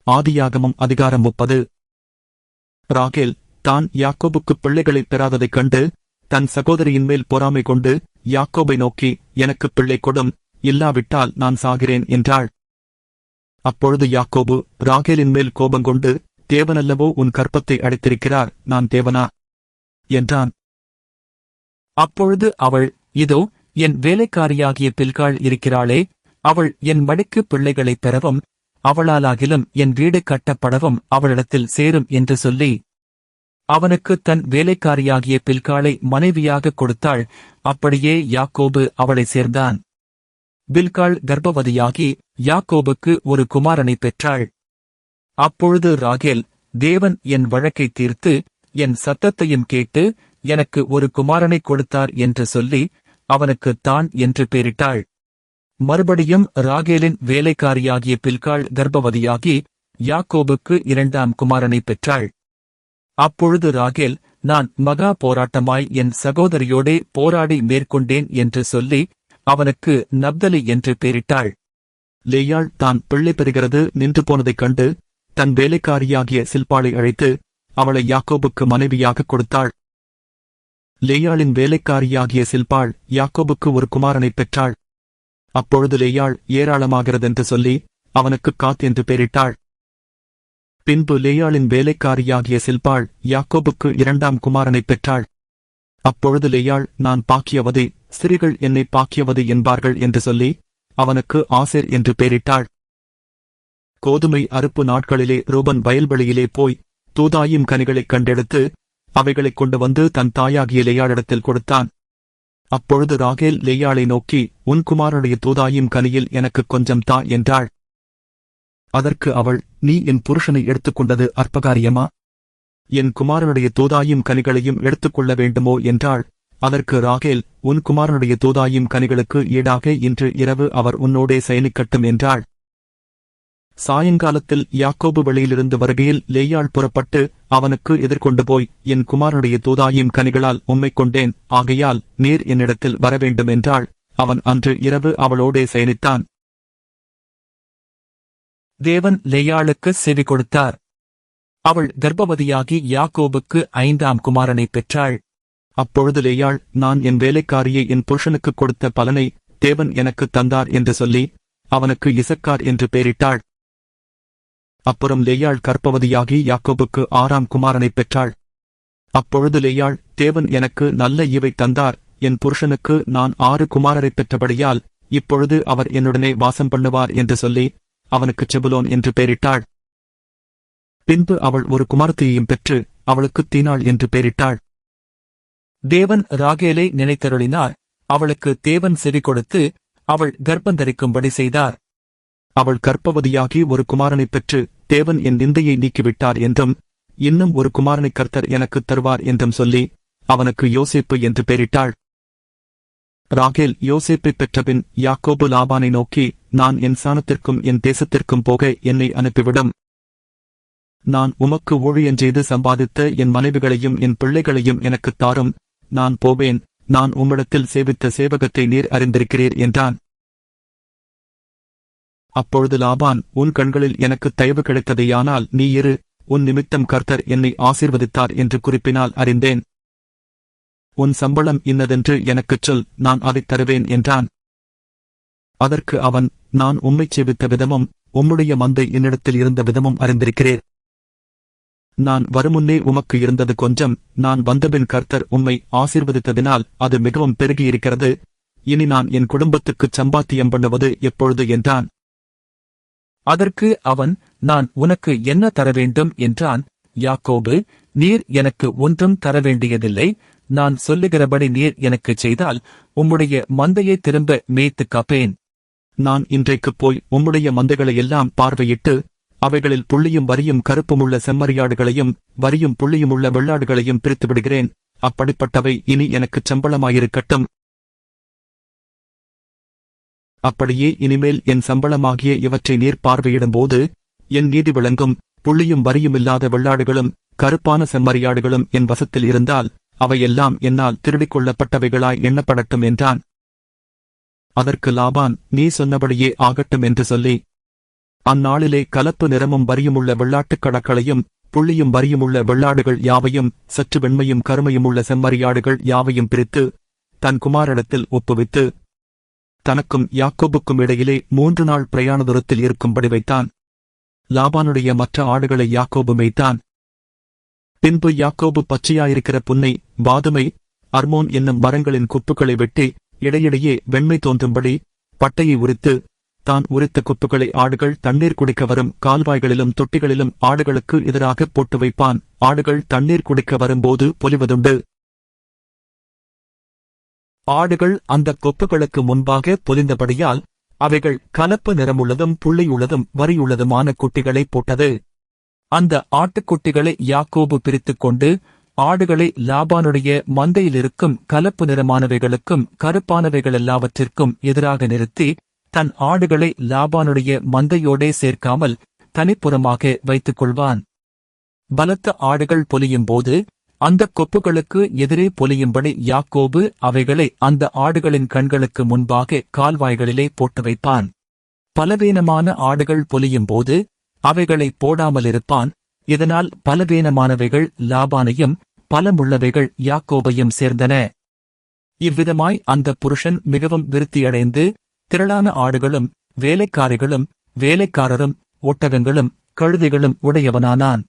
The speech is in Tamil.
ஆதியாகமம் அதிகாரம் 30. ராகேல் தான் யாக்கோபுக்குப் பிள்ளைகளைப் பெறாததைக் கண்டு தன் சகோதரியின் மேல் பொறாமை கொண்டு யாக்கோபை நோக்கி, எனக்குப் பிள்ளை கொடும், இல்லாவிட்டால் நான் சாகிறேன் என்றாள். அப்பொழுது யாக்கோபு ராகேலின் மேல் கோபங்கொண்டு, தேவனல்லவோ உன் கற்பத்தை அடைத்திருக்கிறார், நான் தேவனா என்றான். அப்பொழுது அவள், இதோ என் வேலைக்காரியாகிய பில்காள் இருக்கிறாளே, அவள் என் மடிக்கு பிள்ளைகளைப் பெறவும் அவளாலாகிலும் என் வீடு கட்டப்படவும் அவளிடத்தில் சேரும் என்று சொல்லி அவனுக்கு தன் வேலைக்காரியாகிய பில்காளை மனைவியாகக் கொடுத்தாள். அப்படியே யாக்கோபு அவளை சேர்ந்தான். பில்காள் கர்ப்பவதியாகி யாக்கோபுக்கு ஒரு குமாரனைப் பெற்றாள். அப்பொழுது ராகேல், தேவன் என் வழக்கைத் தீர்த்து என் சத்தத்தையும் கேட்டு எனக்கு ஒரு குமாரனைக் கொடுத்தார் என்று சொல்லி அவனுக்கு தான் என்று பெயரிட்டாள். மறுபடியும் ராகேலின் வேலைக்காரியாகிய பில்காள் கர்ப்பவதியாகி யாக்கோபுக்கு 2ஆம் குமாரனைப் பெற்றாள். அப்பொழுது ராகேல், நான் மகா போராட்டமாய் என் சகோதரியோடே போராடி மேற்கொண்டேன் என்று சொல்லி அவனுக்கு நப்தலி என்று பெயரிட்டாள். லேயாள் தான் பிள்ளை பெறுகிறது நின்று போனதைக் கண்டு தன் வேலைக்காரியாகிய சில்பாளை அழைத்து அவளை யாக்கோபுக்கு மனைவியாகக் கொடுத்தாள். லேயாளின் வேலைக்காரியாகிய சில்பாள் யாக்கோபுக்கு ஒரு குமாரனைப் பெற்றாள். அப்பொழுது லேயாள் ஏராளமாகிறதென்று சொல்லி அவனுக்கு காத் என்று பெயரிட்டாள். பின்பு லேயாளின் வேலைக்காரியாகிய சில்பாள் யாக்கோபுக்கு 2ஆம் குமாரனைப் பெற்றாள். அப்பொழுது லேயாள், நான் பாக்கியவதி, ஸ்திரீகள் என்னை பாக்கியவதி என்பார்கள் என்று சொல்லி அவனுக்கு ஆசேர் என்று பெயரிட்டாள். கோதுமை அறுப்பு நாட்களிலே ரூபன் வயல்வெளியிலே போய் தூதாயிம் கனிகளைக் கண்டெடுத்து அவைகளைக் கொண்டு வந்து தன் தாயாகிய லேயாளிடத்தில் கொடுத்தான். அப்பொழுது ராகேல் லேயாளை நோக்கி, உன் குமாரனுடைய தூதாயும் கனியில் எனக்குக் கொஞ்சம் தா என்றாள். அதற்கு அவள், நீ என் புருஷனை எடுத்துக்கொண்டது அற்பகாரியமா? என் குமாரனுடைய தூதாயும் கனிகளையும் எடுத்துக்கொள்ள வேண்டுமோ என்றாள். அதற்கு ராகேல், உன் குமாரனுடைய தூதாயும் கனிகளுக்கு ஈடாக இன்று இரவு அவர் உன்னோடே சயனிக்கட்டும் என்றாள். சாயங்காலத்தில் யாக்கோபு வெளியிலிருந்து வருகையில் லேயாள் புறப்பட்டு அவனுக்கு எதிர்கொண்டு போய், என் குமாரனுடைய தூதாயும் கனிகளால் உம்மைக் கொண்டேன், ஆகையால் நீர் என்னிடத்தில் வரவேண்டும் என்றாள். அவன் அன்று இரவு அவளோடே சயனித்தான். தேவன் லேயாளுக்கு செவி கொடுத்தார். அவள் கர்ப்பவதியாகி யாக்கோபுக்கு 5ஆம் குமாரனைப் பெற்றாள். அப்பொழுது லேயாள், நான் என் வேலைக்காரியை என் புருஷனுக்குக் கொடுத்த பலனை தேவன் எனக்குத் தந்தார் என்று சொல்லி அவனுக்கு இசக்கார் என்று பெயரிட்டாள். அப்புறம் லேயாள் கர்ப்பவதியாகி யாக்கோபுக்கு 6ஆம் குமாரனைப் பெற்றாள். அப்பொழுது லேயாள், தேவன் எனக்கு நல்ல ஈவை தந்தார், என் புருஷனுக்கு நான் 6 குமாரரைப் பெற்றபடியால் இப்பொழுது அவர் என்னுடனே வாசம் பண்ணுவார் என்று சொல்லி அவனுக்குச் செபுலோன் என்று பெயரிட்டாள். பின்பு அவள் ஒரு குமாரத்தியையும் பெற்று அவளுக்குத் தீனாள் என்று பெயரிட்டாள். தேவன் ராகேலை நினைத்தருளினார். அவளுக்கு தேவன் செவி கொடுத்து அவள் கர்ப்பந்தரிக்கும்படி செய்தார். அவள் கர்ப்பவதியாகி ஒரு குமாரனைப் பெற்று, தேவன் என் நிந்தையை நீக்கிவிட்டார் என்றும் இன்னும் ஒரு குமாரனைக் கர்த்தர் எனக்குத் தருவார் என்றும் சொல்லி அவனுக்கு யோசேப்பு என்று பெயரிட்டாள். ராகேல் யோசேப்பைப் பெற்றபின் யாக்கோபு லாபானை நோக்கி, நான் என் சாணத்திற்கும் என் தேசத்திற்கும் போக என்னை அனுப்பிவிடும். நான் உமக்கு ஊழியஞ்செய்து சம்பாதித்த என் மனைவிகளையும் என் பிள்ளைகளையும் எனக்குத் தாரும், நான் போவேன், நான் உம்மிடத்தில் சேவித்த சேவகத்தை நீர் அறிந்திருக்கிறீர் என்றான். அப்பொழுது லாபான், உன் கண்களில் எனக்குத் தயவு கிடைத்ததேயானால் நீ இரு, உன் நிமித்தம் கர்த்தர் என்னை ஆசீர்வதித்தார் என்று குறிப்பினால் அறிந்தேன். உன் சம்பளம் இன்னதென்று எனக்குச் சொல், நான் அதைத் தருவேன் என்றான். அதற்கு அவன், நான் உம்மைச் சேவித்த விதமும் உம்முடைய மந்தை என்னிடத்தில் இருந்த விதமும் அறிந்திருக்கிறேன். நான் வருமுன்னே உமக்கு இருந்தது கொஞ்சம், நான் வந்தபின் கர்த்தர் உம்மை ஆசீர்வதித்ததினால் அது மிகவும் பெருகியிருக்கிறது. இனி நான் என் குடும்பத்துக்குச் சம்பாத்தியம் பண்ணுவது எப்பொழுது என்றான். அதற்கு அவன், நான் உனக்கு என்ன தரவேண்டும் என்றான். யாக்கோபு, நீர் எனக்கு ஒன்றும் தரவேண்டியதில்லை, நான் சொல்லுகிறபடி நீர் எனக்குச் செய்தால் உம்முடைய மந்தையை திரும்ப மேய்த்துக் காப்பேன். நான் இன்றைக்குப் போய் உம்முடைய மந்தைகளையெல்லாம் பார்வையிட்டு அவைகளில் புள்ளியும் வரியும் கருப்புமுள்ள செம்மறியாடுகளையும் வரியும் புள்ளியுமுள்ள வெள்ளாடுகளையும் பிரித்துவிடுகிறேன். அப்படிப்பட்டவை இனி எனக்குச் சம்பளமாயிருக்கட்டும். அப்படியே இனிமேல் என் சம்பளமாகிய இவற்றை நீர் பார்வையிடும்போது என் நீதி விளங்கும், புள்ளியும் வரியுமில்லாத வெள்ளாடுகளும் கருப்பான செம்மறியாடுகளும் என் வசத்தில் இருந்தால் அவையெல்லாம் என்னால் திருடிக் கொள்ளப்பட்டவைகளாய் எண்ணப்படட்டும் என்றான். அதற்கு லாபான், நீ சொன்னபடியே ஆகட்டும் என்று சொல்லி அந்நாளிலே கலப்பு நிறமும் வரியுமுள்ள வெள்ளாட்டுக் கடக்களையும் புள்ளியும் வரியுமுள்ள வெள்ளாடுகள் யாவையும் சற்று வெண்மையும் கருமையுமுள்ள செம்மறியாடுகள் யாவையும் பிரித்து தன் குமாரனிடத்தில் ஒப்புவித்து தனக்கும் யாக்கோபுக்கும் இடையிலே 3 நாள் பிரயாண தூரத்தில் இருக்கும்படி வைத்தான். லாபானுடைய மற்ற ஆடுகளை யாக்கோபு மேய்த்தான். பின்பு யாக்கோபு பச்சையாயிருக்கிற புன்னை, வாதுமை, அர்மோன் என்னும் மரங்களின் குப்புகளை வெட்டி இடையிடையே வெண்மை தோன்றும்படி பட்டையை உரித்து தான் உரித்த குப்புகளை ஆடுகள் தண்ணீர் குடிக்க வரும் கால்வாய்களிலும் தொட்டிகளிலும் ஆடுகளுக்கு எதிராக போட்டு வைப்பான். ஆடுகள் தண்ணீர் குடிக்க வரும்போது பொலிவதுண்டு. ஆடுகள் அந்த கொப்புகளுக்கு முன்பாக பொலிந்தபடியால் அவைகள் கலப்பு நிறமுள்ளதும் புள்ளியுள்ளதும் வரியுள்ளதுமான குட்டிகளை போட்டது. அந்த ஆட்டுக்குட்டிகளை யாக்கோபு பிரித்துக் கொண்டு ஆடுகளை லாபானுடைய மந்தையிலிருக்கும் கலப்பு நிறமானவைகளுக்கும் கருப்பானவைகளெல்லாவற்றிற்கும் எதிராக நிறுத்தி தன் ஆடுகளை லாபானுடைய மந்தையோடே சேர்க்காமல் தனிப்புறமாக வைத்துக் கொள்வான். பலத்த ஆடுகள் பொலியும்போது அந்த கொப்புகளுக்கு எதிரே பொலியும்படி யாக்கோபு அவைகளை அந்த ஆடுகளின் கண்களுக்கு முன்பாக கால்வாய்களிலே போட்டு வைப்பான். பலவீனமான ஆடுகள் பொலியும்போது அவைகளை போடாமலிருப்பான். இதனால் பலவீனமானவைகள் லாபானையும் பலமுள்ளவைகள் யாக்கோபையும் சேர்ந்தன. இவ்விதமாய் அந்த புருஷன் மிகவும் விருத்தியடைந்து திரளான ஆடுகளும் வேலைக்காரிகளும் வேலைக்காரரும் ஒட்டகங்களும் கழுதைகளும் உடையவனானான்.